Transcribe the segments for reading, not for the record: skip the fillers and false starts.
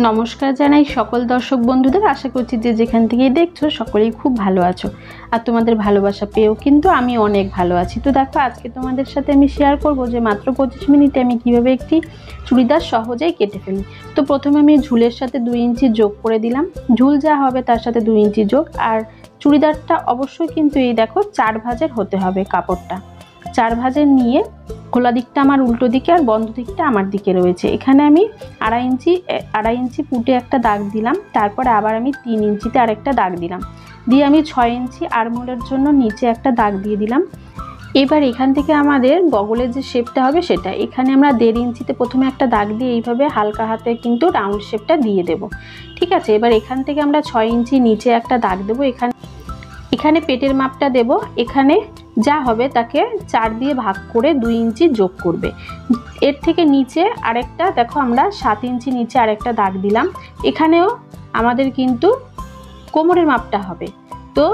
নমস্কার জানাই সকল দর্শক বন্ধুদের। আশা করছি যে যেখান থেকেই দেখছো সকলেই খুব ভালো আছো, আর তোমাদের ভালোবাসা পেয়েও কিন্তু আমি অনেক ভালো আছি। তো দেখো, আজকে তোমাদের সাথে আমি শেয়ার করব যে মাত্র 25 মিনিটে আমি কিভাবে একটি চুড়িদার সহজেই কেটে ফেলি। তো প্রথমে আমি ঝুলের সাথে 2 ইঞ্চি যোগ করে দিলাম, ঝুল যা হবে তার সাথে 2 ইঞ্চি যোগ। আর চুড়িদারটা অবশ্যই কিন্তু এই দেখো 4 ভাঁজের হতে হবে কাপড়টা। 4 ভাঁজের নিয়ে খোলা দিকটা আমার উল্টো দিকে আর বন্ধ দিকটা আমার দিকে রয়েছে। এখানে আমি আড়াই ইঞ্চি পুটে একটা দাগ দিলাম, তারপরে আবার আমি 3 ইঞ্চিতে আরেকটা দাগ দিলাম, দিয়ে আমি 6 ইঞ্চি আরমোলের জন্য নিচে একটা দাগ দিয়ে দিলাম। এবার এখান থেকে আমাদের গগলের যে শেপটা হবে সেটা, এখানে আমরা 1.5 ইঞ্চিতে প্রথমে একটা দাগ দিয়ে এইভাবে হালকা হাতে কিন্তু রাউন্ড শেপটা দিয়ে দেব। ঠিক আছে, এবার এখান থেকে আমরা 6 ইঞ্চি নিচে একটা দাগ দেবো। এখানে পেটের মাপটা দেব, এখানে যা হবে তাকে 4 দিয়ে ভাগ করে 2 ইঞ্চি যোগ করবে। এর থেকে নিচে আরেকটা দেখো আমরা 7 ইঞ্চি নিচে আরেকটা দাগ দিলাম। এখানেও আমাদের কিন্তু কোমরের মাপটা হবে। তো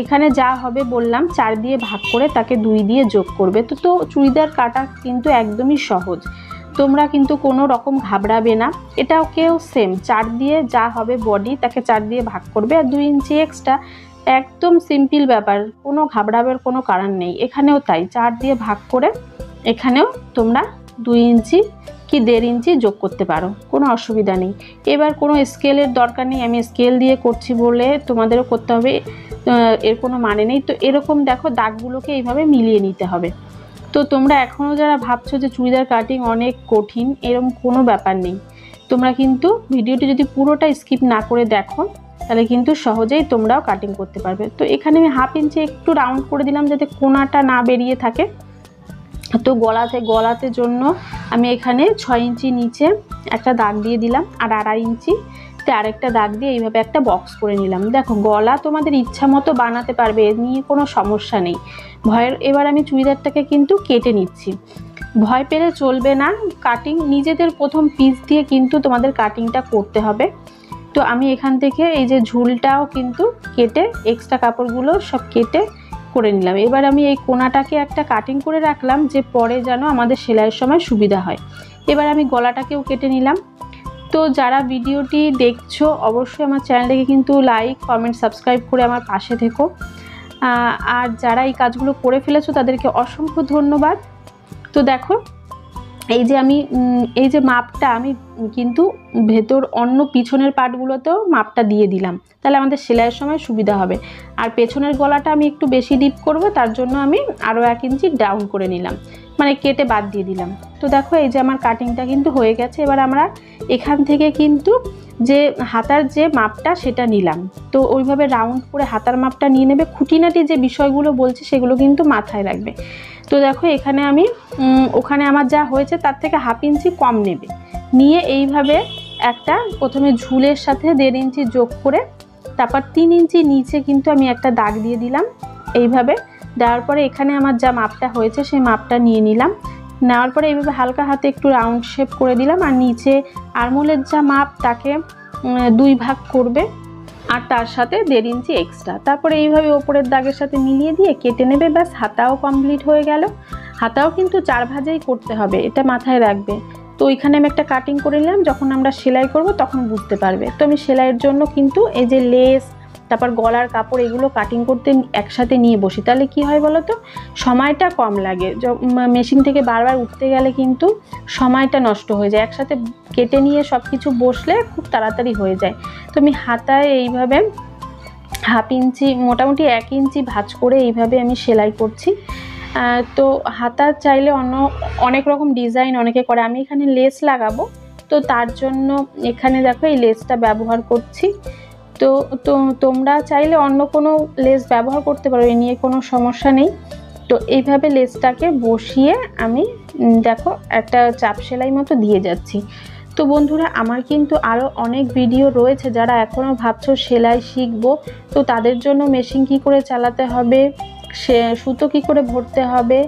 এখানে যা হবে বললাম 4 দিয়ে ভাগ করে তাকে 2 দিয়ে যোগ করবে। তো চুড়িদার কাটা কিন্তু একদমই সহজ, তোমরা কিন্তু কোনো রকম ঘাবড়াবে না। এটাও কেউ সেম 4 দিয়ে যা হবে বডি তাকে 4 দিয়ে ভাগ করবে আর 2 ইঞ্চি এক্সট্রা। একদম সিম্পল ব্যাপার, কোনো ঘাবড়াবার কোনো কারণ নেই। এখানেও তাই 4 দিয়ে ভাগ করে এখানেও তোমরা 2 ইঞ্চি কি 1.5 ইঞ্চি যোগ করতে পারো, কোনো অসুবিধা নেই। এবার কোনো স্কেলের দরকার নেই, আমি স্কেল দিয়ে করছি বলে তোমাদেরও করতে হবে এর কোনো মানে নেই। তো এরকম দেখো দাগগুলোকে এইভাবে মিলিয়ে নিতে হবে। তো তোমরা এখনও যারা ভাবছো যে চুড়িদার কাটিং অনেক কঠিন, এরকম কোনো ব্যাপার নেই। তোমরা কিন্তু ভিডিওটি যদি পুরোটা স্কিপ না করে দেখো তাহলে কিন্তু সহজেই তোমরাও কাটিং করতে পারবে। তো এখানে আমি 1/2 ইঞ্চি একটু রাউন্ড করে দিলাম যাতে কোনাটা না বেরিয়ে থাকে। তো গলাতে জন্য আমি এখানে 6 ইঞ্চি নিচে একটা দাগ দিয়ে দিলাম আর 2.5 ইঞ্চিতে আরেকটা দাগ দিয়ে এইভাবে একটা বক্স করে নিলাম। দেখো গলা তোমাদের ইচ্ছা মতো বানাতে পারবে, এ নিয়ে কোনো সমস্যা নেই। এবার আমি চুড়িদারটাকে কিন্তু কেটে নিচ্ছি, ভয় পেলে চলবে না। কাটিং নিজেদের প্রথম পিস দিয়ে কিন্তু তোমাদের কাটিংটা করতে হবে। তো আমি এখান থেকে এই যে ঝুলটাও কিন্তু কেটে এক্সট্রা কাপড়গুলো সব কেটে করে নিলাম। এবার আমি এই কোনাটাকে একটা কাটিং করে রাখলাম যে পরে যেন আমাদের সেলাইয়ের সময় সুবিধা হয়। এবার আমি গলাটাকেও কেটে নিলাম। তো যারা ভিডিওটি দেখছো অবশ্যই আমার চ্যানেলটাকে কিন্তু লাইক কমেন্ট সাবস্ক্রাইব করে আমার পাশে থেকো। আর যারা এই কাজগুলো করে ফেলেছো তাদেরকে অসংখ্য ধন্যবাদ। তো দেখো এই যে মাপটা আমি কিন্তু ভেতর অন্য পিছনের পার্টগুলোতেও মাপটা দিয়ে দিলাম, তাহলে আমাদের সেলাইয়ের সময় সুবিধা হবে। আর পেছনের গলাটা আমি একটু বেশি ডিপ করব, তার জন্য আমি আরও 1 ইঞ্চি ডাউন করে নিলাম, মানে কেটে বাদ দিয়ে দিলাম। তো দেখো এই যে আমার কাটিংটা কিন্তু হয়ে গেছে। এবার আমরা এখান থেকে কিন্তু যে হাতার যে মাপটা সেটা নিলাম, তো ওইভাবে রাউন্ড করে হাতার মাপটা নিয়ে নেবে। খুঁটিনাটি যে বিষয়গুলো বলছি সেগুলো কিন্তু মাথায় রাখবে। তো দেখো এখানে আমি ওখানে আমার যা হয়েছে তার থেকে 1/2 ইঞ্চি কম নেবে, নিয়ে এইভাবে একটা প্রথমে ঝুলের সাথে 1.5 ইঞ্চি যোগ করে তারপর 3 ইঞ্চি নিচে কিন্তু আমি একটা দাগ দিয়ে দিলাম। এইভাবে দেওয়ার পরে এখানে আমার যা মাপটা হয়েছে সেই মাপটা নিয়ে নিলাম। নেওয়ার পরে এইভাবে হালকা হাতে একটু রাউন্ড শেপ করে দিলাম, আর নিচে আরমোলের যা মাপ তাকে 2 ভাগ করবে আর তার সাথে 1.5 ইঞ্চি এক্সট্রা। তারপরে এইভাবে ওপরের দাগের সাথে মিলিয়ে দিয়ে কেটে নেবে, ব্যাস হাতাও কমপ্লিট হয়ে গেল। হাতাও কিন্তু 4 ভাঁজেই করতে হবে, এটা মাথায় রাখবে। তো এখানে আমি একটা কাটিং করে নিলাম, যখন আমরা সেলাই করব তখন বুঝতে পারবে। তো আমি সেলাইয়ের জন্য কিন্তু এই যে লেস তারপর গলার কাপড় এগুলো কাটিং করতে একসাথে নিয়ে বসি, তাহলে কি হয় বলো তো, সময়টা কম লাগে। মেশিন থেকে বারবার উঠতে গেলে কিন্তু সময়টা নষ্ট হয়ে যায়, একসাথে কেটে নিয়ে সব কিছু বসলে খুব তাড়াতাড়ি হয়ে যায়। তো আমি হাতায় এইভাবে 1/2 ইঞ্চি মোটামুটি 1 ইঞ্চি ভাঁজ করে এইভাবে আমি সেলাই করছি। তো হাতা চাইলে অনেক রকম ডিজাইন অনেকে করে, আমি এখানে লেস লাগাবো তো তার জন্য এখানে দেখো এই লেসটা ব্যবহার করছি। তো তোমরা চাইলে অন্য কোনো লেস ব্যবহার করতে পারো, এ নিয়ে কোনো সমস্যা নেই। তো এইভাবে লেসটাকে বসিয়ে আমি দেখো একটা চাপ সেলাই মতো দিয়ে যাচ্ছি। তো বন্ধুরা আমার কিন্তু আরও অনেক ভিডিও রয়েছে, যারা এখনও ভাবছো সেলাই শিখবো তো তাদের জন্য মেশিন কী করে চালাতে হবে, সুতো কী করে ভরতে হবে,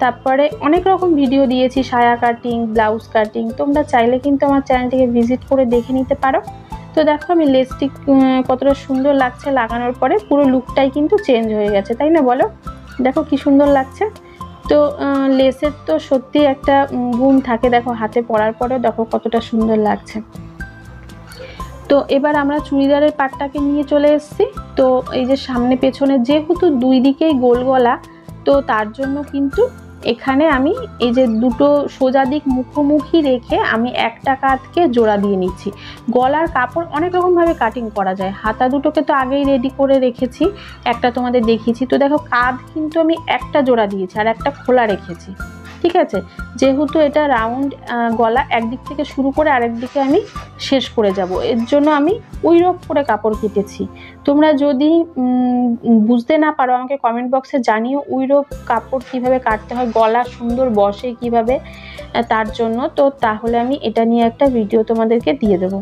তারপরে অনেক রকম ভিডিও দিয়েছি, সায়া কাটিং ব্লাউজ কাটিং। তোমরা চাইলে কিন্তু আমার চ্যানেলটিকে ভিজিট করে দেখে নিতে পারো। তো দেখো আমি লেসটি কতটা সুন্দর লাগছে লাগানোর পরে, পুরো লুকটাই কিন্তু চেঞ্জ হয়ে গেছে, তাই না বলো? দেখো কি সুন্দর লাগছে। তো লেসের তো সত্যি একটা গুণ থাকে, দেখো হাতে পরার পরেও দেখো কতটা সুন্দর লাগছে। তো এবার আমরা চুড়িদারের পাটটাকে নিয়ে চলে এসেছি। তো এই যে সামনে পেছনে যেহেতু দুই দিকেই গোল গলা, তো তার জন্য কিন্তু এখানে আমি এই যে দুটো সোজা দিক মুখোমুখি রেখে আমি একটা কাঁধকে জোড়া দিয়ে নিচ্ছি। গলার কাপড় অনেক রকমভাবে কাটিং করা যায়। হাতা দুটোকে তো আগেই রেডি করে রেখেছি, একটা তোমাদের দেখিয়েছি। তো দেখো কাঁধ কিন্তু আমি একটা জোড়া দিয়েছি আর একটা খোলা রেখেছি, ঠিক আছে। যেহেতু এটা রাউন্ড গলা, একদিক থেকে শুরু করে আরেক দিকে আমি শেষ করে যাব, এর জন্য আমি ওই রকম করে কাপড় কেটেছি। তোমরা যদি বুঝতে না পারো আমাকে কমেন্ট বক্সে জানিও ওই রকম কাপড় কিভাবে কাটতে হয়, গলা সুন্দর বসে কিভাবে, তার জন্য। তো তাহলে আমি এটা নিয়ে একটা ভিডিও তোমাদেরকে দিয়ে দেবো।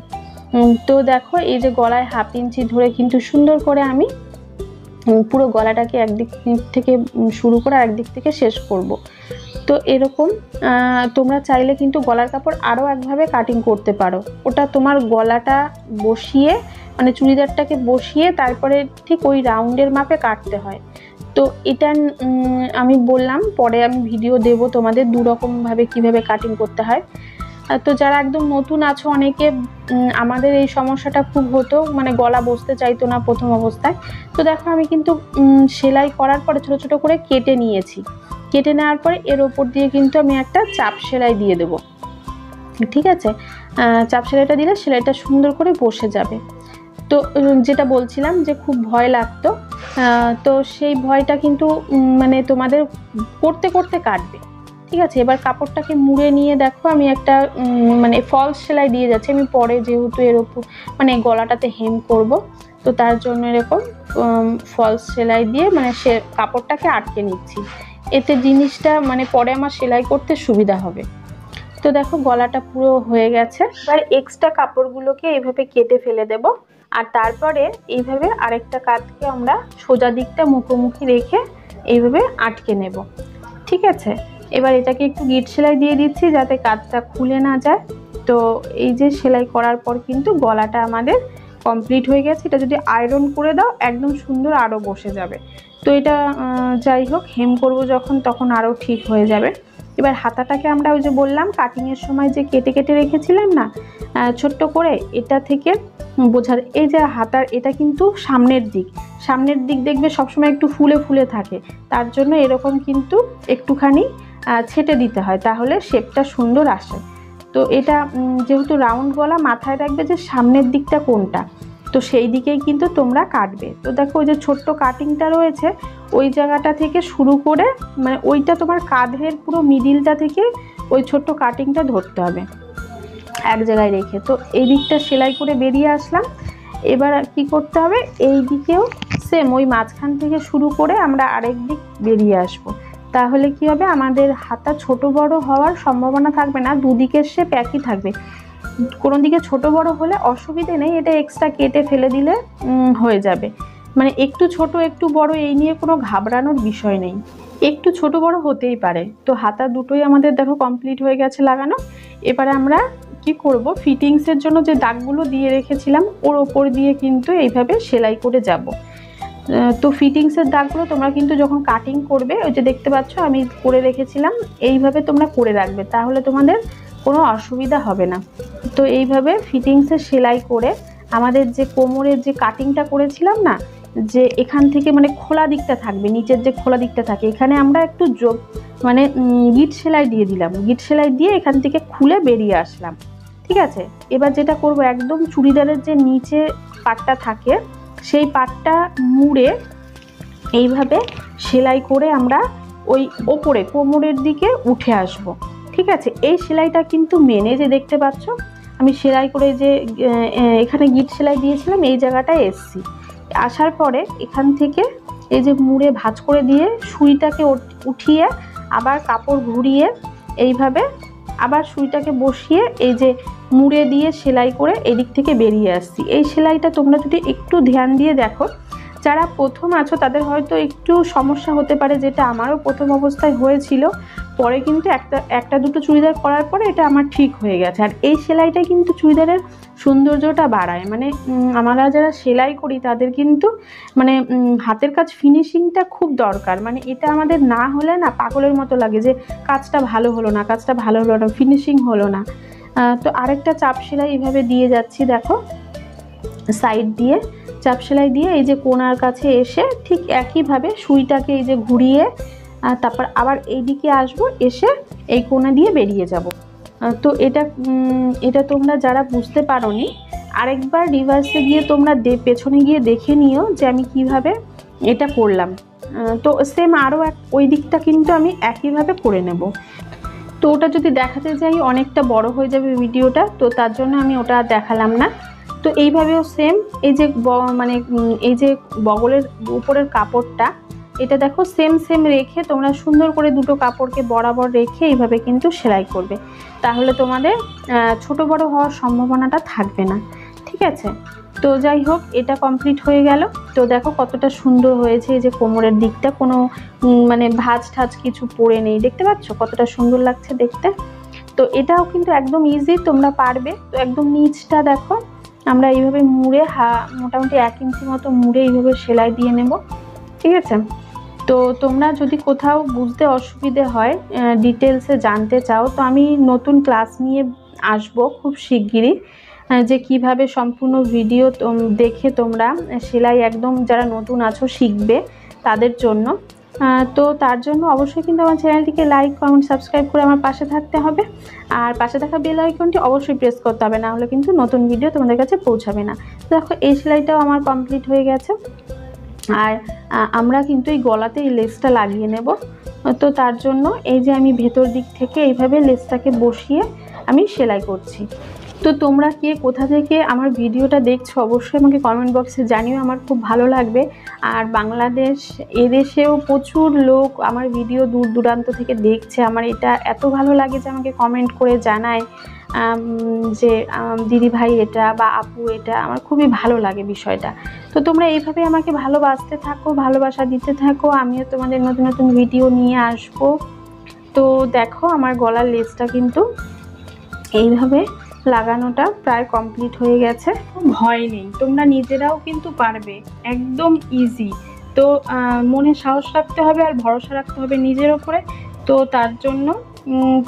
তো দেখো এই যে গলায় 1/2 ইঞ্চি ধরে কিন্তু সুন্দর করে আমি পুরো গলাটাকে একদিক থেকে শুরু করে আরেকদিক থেকে শেষ করব। তো এরকম তোমরা চাইলে কিন্তু গলার কাপড় আরও একভাবে কাটিং করতে পারো। ওটা তোমার গলাটা বসিয়ে মানে চুড়িদারটাকে বসিয়ে তারপরে ঠিক ওই রাউন্ডের মাপে কাটতে হয়। তো এটা আমি বললাম পরে আমি ভিডিও দেব তোমাদের দুরকমভাবে কিভাবে কাটিং করতে হয়। তো যারা একদম নতুন আছো, অনেকে আমাদের এই সমস্যাটা খুব হতো, মানে গলা বসতে চাইতো না প্রথম অবস্থায়। তো দেখো আমি কিন্তু সেলাই করার পরে ছোট ছোট করে কেটে নিয়েছি। কেটে নেওয়ার পরে এর ওপর দিয়ে কিন্তু আমি একটা চাপ সেলাই দিয়ে দেবো, ঠিক আছে। চাপ সেলাইটা দিলে সেলাইটা সুন্দর করে বসে যাবে। তো যেটা বলছিলাম যে খুব ভয় লাগতো, তো সেই ভয়টা কিন্তু মানে তোমাদের করতে করতে কাটবে, ঠিক আছে। এবার কাপড়টাকে মুড়ে নিয়ে দেখো আমি একটা মানে ফলস সেলাই দিয়ে যাচ্ছি। আমি পরে যেহেতু এর ওপর মানে গলাটাতে হেম করব, তো তার জন্য এরকম ফলস সেলাই দিয়ে মানে সে কাপড়টাকে আটকে নিচ্ছি। এতে জিনিসটা মানে পরে আমার সেলাই করতে সুবিধা হবে। তো দেখো গলাটা পুরো হয়ে গেছে। এবার এক্সট্রা কাপড়গুলোকে এইভাবে কেটে ফেলে দেব, আর তারপরে এইভাবে আরেকটা কাঁধকে আমরা সোজা দিকটা মুখোমুখি রেখে এইভাবে আটকে নেব, ঠিক আছে। এবার এটাকে একটু গিট সেলাই দিয়ে দিচ্ছি যাতে কাঁধটা খুলে না যায়। তো এই যে সেলাই করার পর কিন্তু গলাটা আমাদের কমপ্লিট হয়ে গেছে। এটা যদি আয়রন করে দাও একদম সুন্দর আরও বসে যাবে। তো এটা যাই হোক হেম করব যখন তখন আরও ঠিক হয়ে যাবে। এবার হাতাটাকে আমরা ওই যে বললাম কাটিংয়ের সময় যে কেটে কেটে রেখেছিলাম না ছোট্ট করে, এটা থেকে বোঝার এই যে হাতার এটা কিন্তু সামনের দিক দেখবে সবসময় একটু ফুলে ফুলে থাকে, তার জন্য এরকম কিন্তু একটুখানি ছেটে দিতে হয়, তাহলে শেপটা সুন্দর আসে। তো এটা যেহেতু রাউন্ড গলা, মাথায় রাখবে যে সামনের দিকটা কোনটা, তো সেই দিকেই কিন্তু তোমরা কাটবে। তো দেখো ওই যে ছোট্ট কাটিংটা রয়েছে ওই জায়গাটা থেকে শুরু করে মানে ওইটা তোমার কাঁধের পুরো মিডিলটা থেকে ওই ছোট্ট কাটিংটা ধরতে হবে এক জায়গায় রেখে। তো এই দিকটা সেলাই করে বেরিয়ে আসলাম। এবার কি করতে হবে, এই দিকেও সেম ওই মাঝখান থেকে শুরু করে আমরা আরেক দিক বেরিয়ে আসব। তাহলে কি হবে, আমাদের হাতা ছোট বড় হওয়ার সম্ভাবনা থাকবে না, দুদিকের শেপ একই থাকবে। কোনো দিকে ছোট বড় হলে অসুবিধে নেই, এটা এক্সট্রা কেটে ফেলে দিলে হয়ে যাবে। মানে একটু ছোট একটু বড় এই নিয়ে কোনো ঘাবড়ানোর বিষয় নেই, একটু ছোট বড় হতেই পারে। তো হাতা দুটোই আমাদের দেখো কমপ্লিট হয়ে গেছে লাগানো। এবারে আমরা কি করব, ফিটিংসের জন্য যে দাগগুলো দিয়ে রেখেছিলাম ওর ওপর দিয়ে কিন্তু এইভাবে সেলাই করে যাব। তো ফিটিংসের দাগগুলো তোমরা কিন্তু যখন কাটিং করবে ওই যে দেখতে পাচ্ছ আমি করে রেখেছিলাম, এইভাবে তোমরা করে রাখবে, তাহলে তোমাদের কোনো অসুবিধা হবে না। তো এইভাবে ফিটিংসের সেলাই করে আমাদের যে কোমরের যে কাটিংটা করেছিলাম না, যে এখান থেকে মানে খোলা দিকটা থাকবে, নিচের যে খোলা দিকটা থাকে এখানে আমরা একটু যোগ মানে গিট সেলাই দিয়ে দিলাম, গিট সেলাই দিয়ে এখান থেকে খুলে বেরিয়ে আসলাম, ঠিক আছে। এবার যেটা করব, একদম চুড়িদারের যে নিচে পাটটা থাকে সেই পাটটা মুড়ে এইভাবে সেলাই করে আমরা ওই ওপরে কোমরের দিকে উঠে আসব, ঠিক আছে। এই সেলাইটা কিন্তু মেনে যে দেখতে পাচ্ছ আমি সেলাই করে যে এখানে গিট সেলাই দিয়েছিলাম এই জায়গাটায় এসছি, আসার পরে এখান থেকে এই যে মুড়ে ভাঁজ করে দিয়ে সুইটাকে উঠিয়ে আবার কাপড় ঘুরিয়ে এইভাবে আবার সুইটাকে বসিয়ে এই যে মুড়ে দিয়ে সেলাই করে এদিক থেকে বেরিয়ে আসছি। এই সেলাইটা তোমরা যদি একটু ধ্যান দিয়ে দেখো, যারা প্রথম আছো তাদের হয়তো একটু সমস্যা হতে পারে, যেটা আমারও প্রথম অবস্থায় হয়েছিল, পরে কিন্তু একটা দুটো চুড়িদার করার পরে এটা আমার ঠিক হয়ে গেছে। আর এই সেলাইটা কিন্তু চুড়িদারের সৌন্দর্যটা বাড়ায়, মানে আমরা যারা সেলাই করি তাদের কিন্তু মানে হাতের কাজ ফিনিশিংটা খুব দরকার, মানে এটা আমাদের না হলে না পাগলের মতো লাগে যে কাজটা ভালো হলো না, কাজটা ভালো হলো না, ফিনিশিং হলো না। তো আরেকটা চাপ সেলাই এভাবে দিয়ে যাচ্ছি দেখো, সাইড দিয়ে চাপ সেলাই দিয়ে এই যে কোণার কাছে এসে ঠিক একইভাবে সুইটাকে এই যে ঘুরিয়ে তারপর আবার এই দিকে আসবো, এসে এই কোণা দিয়ে বেরিয়ে যাব। তো এটা তোমরা যারা বুঝতে পারোনি আরেকবার রিভার্সে গিয়ে তোমরা পেছনে গিয়ে দেখে নিও যে আমি কিভাবে এটা করলাম। তো সেম আরও ওই দিকটা কিন্তু আমি একইভাবে করে নেব। তো ওটা যদি দেখাতে যাই অনেকটা বড় হয়ে যাবে ভিডিওটা, তো তার জন্য আমি ওটা দেখালাম না। তো এইভাবেও সেম এই যে মানে এই যে বগলের উপরের কাপড়টা এটা দেখো সেম রেখে তোমরা সুন্দর করে দুটো কাপড়কে বরাবর রেখে এইভাবে কিন্তু সেলাই করবে, তাহলে তোমাদের ছোট বড় হওয়ার সম্ভাবনাটা থাকবে না। ঠিক আছে, তো যাই হোক এটা কমপ্লিট হয়ে গেল। তো দেখো কতটা সুন্দর হয়েছে, এই যে কোমরের দিকটা কোনো মানে ভাঁজ ঠাজ কিছু পরে নেই, দেখতে পাচ্ছ কতটা সুন্দর লাগছে দেখতে। তো এটাও কিন্তু একদম ইজি, তোমরা পারবে। তো একদম নিচটা দেখো আমরা এইভাবে মুড়ে মোটামুটি 1 ইঞ্চি মতো মুড়ে এইভাবে সেলাই দিয়ে নেব। ঠিক আছে, তো তোমরা যদি কোথাও বুঝতে অসুবিধে হয়, ডিটেলসে জানতে চাও, তো আমি নতুন ক্লাস নিয়ে আসব খুব শিগগিরই, যে কিভাবে সম্পূর্ণ ভিডিও দেখে তোমরা সেলাই একদম যারা নতুন আছো শিখবে তাদের জন্য। তো তার জন্য অবশ্যই কিন্তু আমার চ্যানেলটিকে লাইক কমেন্ট সাবস্ক্রাইব করে আমার পাশে থাকতে হবে, আর পাশে থাকা বেল আইকনটি অবশ্যই প্রেস করতে হবে, না হলে কিন্তু নতুন ভিডিও তোমাদের কাছে পৌঁছাবে না। দেখো এই সেলাইটাও আমার কমপ্লিট হয়ে গেছে, আর আমরা কিন্তু এই গলাতে এই লেসটা লাগিয়ে নেব। তো তার জন্য এই যে আমি ভেতর দিক থেকে এইভাবে লেসটাকে বসিয়ে আমি সেলাই করছি। তো তোমরা কে কোথা থেকে আমার ভিডিওটা দেখছো অবশ্যই আমাকে কমেন্ট বক্সে জানিও, আমার খুব ভালো লাগবে। আর বাংলাদেশ এদেশেও প্রচুর লোক আমার ভিডিও দূর দূরান্ত থেকে দেখছে, আমার এটা এত ভালো লাগে যে আমাকে কমেন্ট করে জানায় যে দিদি ভাই এটা বা আপু এটা, আমার খুবই ভালো লাগে বিষয়টা। তো তোমরা এইভাবে আমাকে ভালোবাসতে থাকো, ভালোবাসা দিতে থাকো, আমিও তোমাদের নতুন নতুন ভিডিও নিয়ে আসবো। তো দেখো আমার গলার লেসটা কিন্তু এইভাবে লাগানোটা প্রায় কমপ্লিট হয়ে গেছে। ভয় নেই, তোমরা নিজেরাও কিন্তু পারবে, একদম ইজি। তো মনে সাহস রাখতে হবে আর ভরসা রাখতে হবে নিজের ওপরে। তো তার জন্য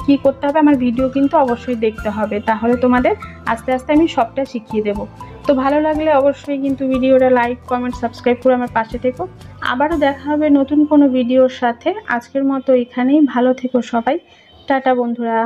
কি করতে হবে, আমার ভিডিও কিন্তু অবশ্যই দেখতে হবে, তাহলে তোমাদের আস্তে আস্তে আমি সবটা শিখিয়ে দেব। তো ভালো লাগলে অবশ্যই কিন্তু ভিডিওটা লাইক কমেন্ট সাবস্ক্রাইব করে আমার পাশে থেকো। আবারও দেখা হবে নতুন কোনো ভিডিওর সাথে। আজকের মতো এখানেই, ভালো থেকো সবাই, টাটা বন্ধুরা।